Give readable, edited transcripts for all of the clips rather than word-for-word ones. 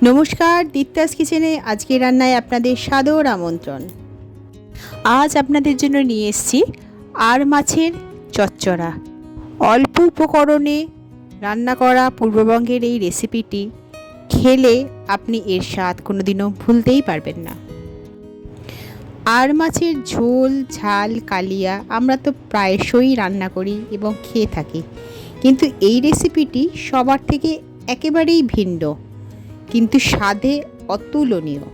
নমস্কার, দীপ্তাস কিচেনে আজকে রান্নায় আপনাদের সাদর আমন্ত্রণ। আজ আপনাদের জন্য নিয়ে এসেছি আর মাছের চচ্চড়া। অল্প উপকরণে রান্না করা পূর্ববঙ্গের এই রেসিপিটি খেলে আপনি এর স্বাদ কোনোদিনও ভুলতেই পারবেন না। আর মাছের ঝোল, ঝাল, কালিয়া আমরা তো প্রায়শই রান্না করি এবং খেয়ে থাকি, কিন্তু এই রেসিপিটি সবার থেকে একেবারেই ভিন্ন, কিন্তু স্বাদে অতুলনীয়।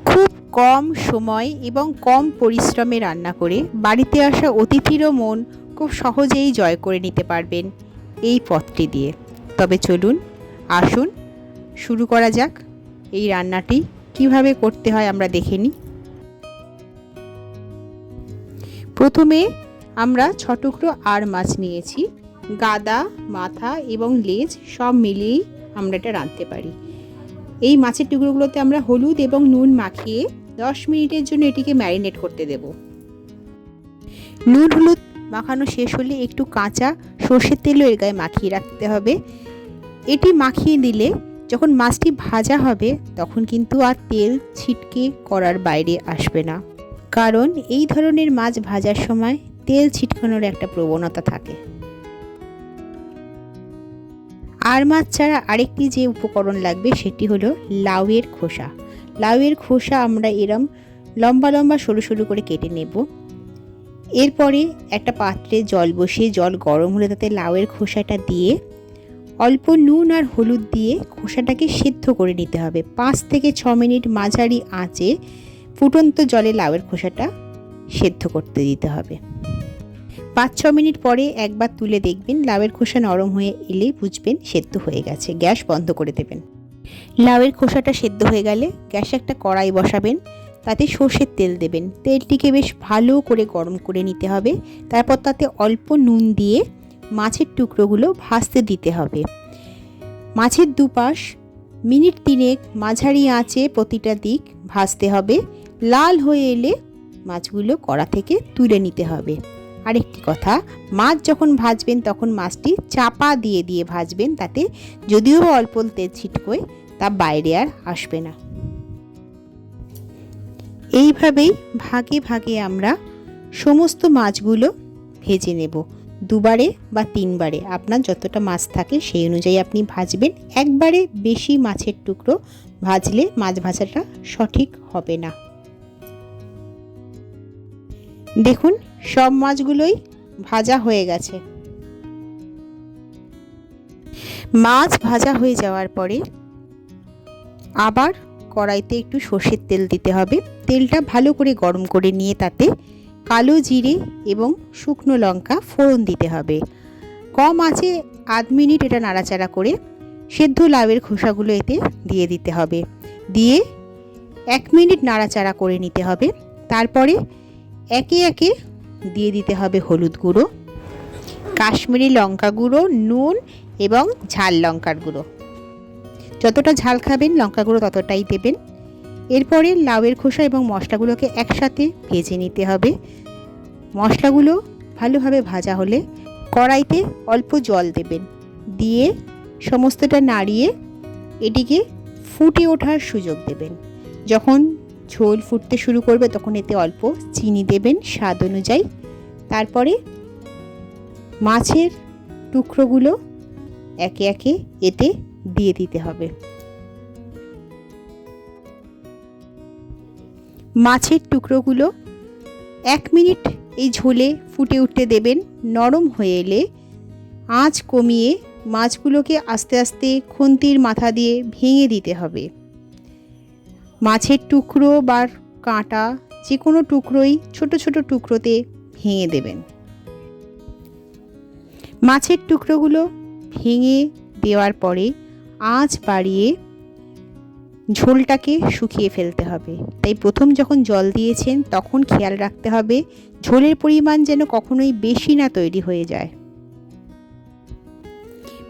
খুব কম সময় এবং কম পরিশ্রমে রান্না করে বাড়িতে আসা অতিথিরও মন খুব সহজেই জয় করে নিতে পারবেন এই পদটি দিয়ে। তবে চলুন, আসুন শুরু করা যাক। এই রান্নাটি কিভাবে করতে হয় আমরা দেখে নিই। প্রথমে আমরা 6 টুকরো আর মাছ নিয়েছি। গাদা, মাথা এবং লেজ সব মিলিয়েই আমরা এটা রাঁধতে পারি। এই মাছের টুকরোগুলোতে আমরা হলুদ এবং নুন মাখিয়ে 10 মিনিটের জন্য এটিকে ম্যারিনেট করতে দেব। নুন হলুদ মাখানো শেষ হলে একটু কাঁচা সর্ষের তেলও এর গায়ে মাখিয়ে রাখতে হবে। এটি মাখিয়ে দিলে যখন মাছটি ভাজা হবে তখন কিন্তু আর তেল ছিটকে করার বাইরে আসবে না, কারণ এই ধরনের মাছ ভাজার সময় তেল ছিটকানোর একটা প্রবণতা থাকে। আর মাছ ছাড়া আরেকটি যে উপকরণ লাগবে সেটি হলো লাউয়ের খোসা। লাউয়ের খোসা আমরা এরম লম্বা লম্বা সরু সরু করে কেটে নেব। এরপরে একটা পাত্রে জল বসিয়ে জল গরম হলে তাতে লাউয়ের খোসাটা দিয়ে অল্প নুন আর হলুদ দিয়ে খোসাটাকে সেদ্ধ করে নিতে হবে। 5 থেকে 6 মিনিট মাঝারি আঁচে ফুটন্ত জলে লাউয়ের খোসাটা সেদ্ধ করতে দিতে হবে। 5-6 মিনিট পরে একবার তুলে দেখবেন, লাউয়ের খোসা নরম হয়ে এলে বুঝবেন সেদ্ধ হয়ে গেছে। গ্যাস বন্ধ করে দেবেন। লাউয়ের খোসাটা সেদ্ধ হয়ে গেলে গ্যাসে একটা কড়াই বসাবেন, তাতে সর্ষের তেল দেবেন। তেলটিকে বেশ ভালো করে গরম করে নিতে হবে। তারপর তাতে অল্প নুন দিয়ে মাছের টুকরোগুলো ভাজতে দিতে হবে। মাছের দুপাশ মিনিট 3 মাঝারি আঁচে প্রতিটা দিক ভাজতে হবে। লাল হয়ে এলে মাছগুলো কড়া থেকে তুলে নিতে হবে। আরেকটি কথা, মাছ যখন ভাজবেন তখন মাছটি চাপা দিয়ে দিয়ে ভাজবেন, তাতে যদিও অল্প তেল ছিটকোয় তা বাইরে আর আসবে না। এইভাবেই ভাগে ভাগে আমরা সমস্ত মাছগুলো ভেজে নেব। 2 বারে বা 3 বারে আপনার যতটা মাছ থাকে সেই অনুযায়ী আপনি ভাজবেন। একবারে বেশি মাছের টুকরো ভাজলে মাছ ভাজাটা সঠিক হবে না। দেখুন, সব মাছগুলোই ভাজা হয়ে গেছে। মাছ ভাজা হয়ে যাওয়ার পরে আবার কড়াইতে একটু সর্ষের তেল দিতে হবে। তেলটা ভালো করে গরম করে নিয়ে তাতে কালো জিরে এবং শুকনো লঙ্কা ফোড়ন দিতে হবে। কম আঁচে আধ মিনিট এটা নাড়াচাড়া করে সেদ্ধ লাউয়ের খোসাগুলো এতে দিয়ে দিতে হবে। দিয়ে 1 মিনিট নাড়াচাড়া করে নিতে হবে। তারপরে একে একে দিয়ে দিতে হবে হলুদ গুঁড়ো, কাশ্মীরি লঙ্কা গুঁড়ো, নুন এবং ঝাল লঙ্কার গুঁড়ো। যতটা ঝাল খাবেন লঙ্কা গুঁড়ো ততটাই দেবেন। এরপরে লাউয়ের খোসা এবং মশলাগুলোকে একসাথে ভেজে নিতে হবে। মশলাগুলো ভালোভাবে ভাজা হলে কড়াইতে অল্প জল দেবেন, দিয়ে সমস্তটা নাড়িয়ে এটিকে ফুটে ওঠার সুযোগ দেবেন। যখন ঝোল ফুটতে শুরু করবে তখন এতে অল্প চিনি দেবেন স্বাদ অনুযায়ী। তারপরে মাছের টুকরোগুলো একে একে এতে দিয়ে দিতে হবে। মাছের টুকরোগুলো 1 মিনিট এই ঝোলে ফুটে উঠতে দেবেন। নরম হয়ে এলে আঁচ কমিয়ে মাছগুলোকে আস্তে আস্তে খুন্তির মাথা দিয়ে ভেঙে দিতে হবে। মাছের টুকরো বা কাঁটা যে কোনো টুকরোই ছোট ছোট টুকরোতে ভেঙে দেবেন। মাছের টুকরোগুলো ভেঙে দেওয়ার পরে আঁচ বাড়িয়ে ঝোলটাকে শুকিয়ে ফেলতে হবে। তাই প্রথম যখন জল দিয়েছেন তখন খেয়াল রাখতে হবে ঝোলের পরিমাণ যেন কখনোই বেশি না তৈরি হয়ে যায়।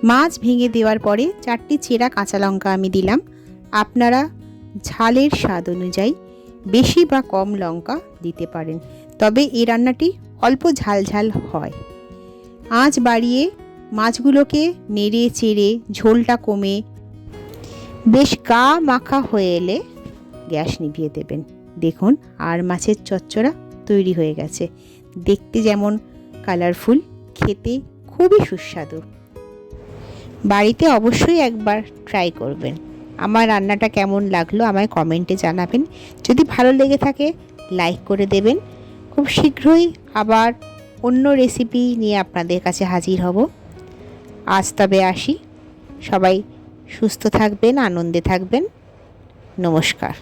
মাছ ভেঙে দেওয়ার পরে 4টি চেরা কাঁচা লঙ্কা আমি দিলাম। আপনারা ঝালের স্বাদ অনুযায়ী বেশি বা কম লঙ্কা দিতে পারেন, তবে এই রান্নাটি অল্প ঝাল ঝাল হয়। আঁচ বাড়িয়ে মাছগুলোকে নেড়ে চেড়ে ঝোলটা কমে বেশ গা মাখা হয়ে এলে গ্যাস নিভিয়ে দেবেন। দেখুন আর মাছের চচ্চড়া তৈরি হয়ে গেছে। দেখতে যেমন কালারফুল, খেতে খুবই সুস্বাদু। বাড়িতে অবশ্যই একবার ট্রাই করবেন। আমার রান্নাটা কেমন লাগলো আমায় কমেন্টে জানাবেন। যদি ভালো লেগে থাকে লাইক করে দেবেন। খুব শীঘ্রই আবার অন্য রেসিপি নিয়ে আপনাদের কাছে হাজির হব। আজ তবে আসি। সবাই সুস্থ থাকবেন, আনন্দে থাকবেন। নমস্কার।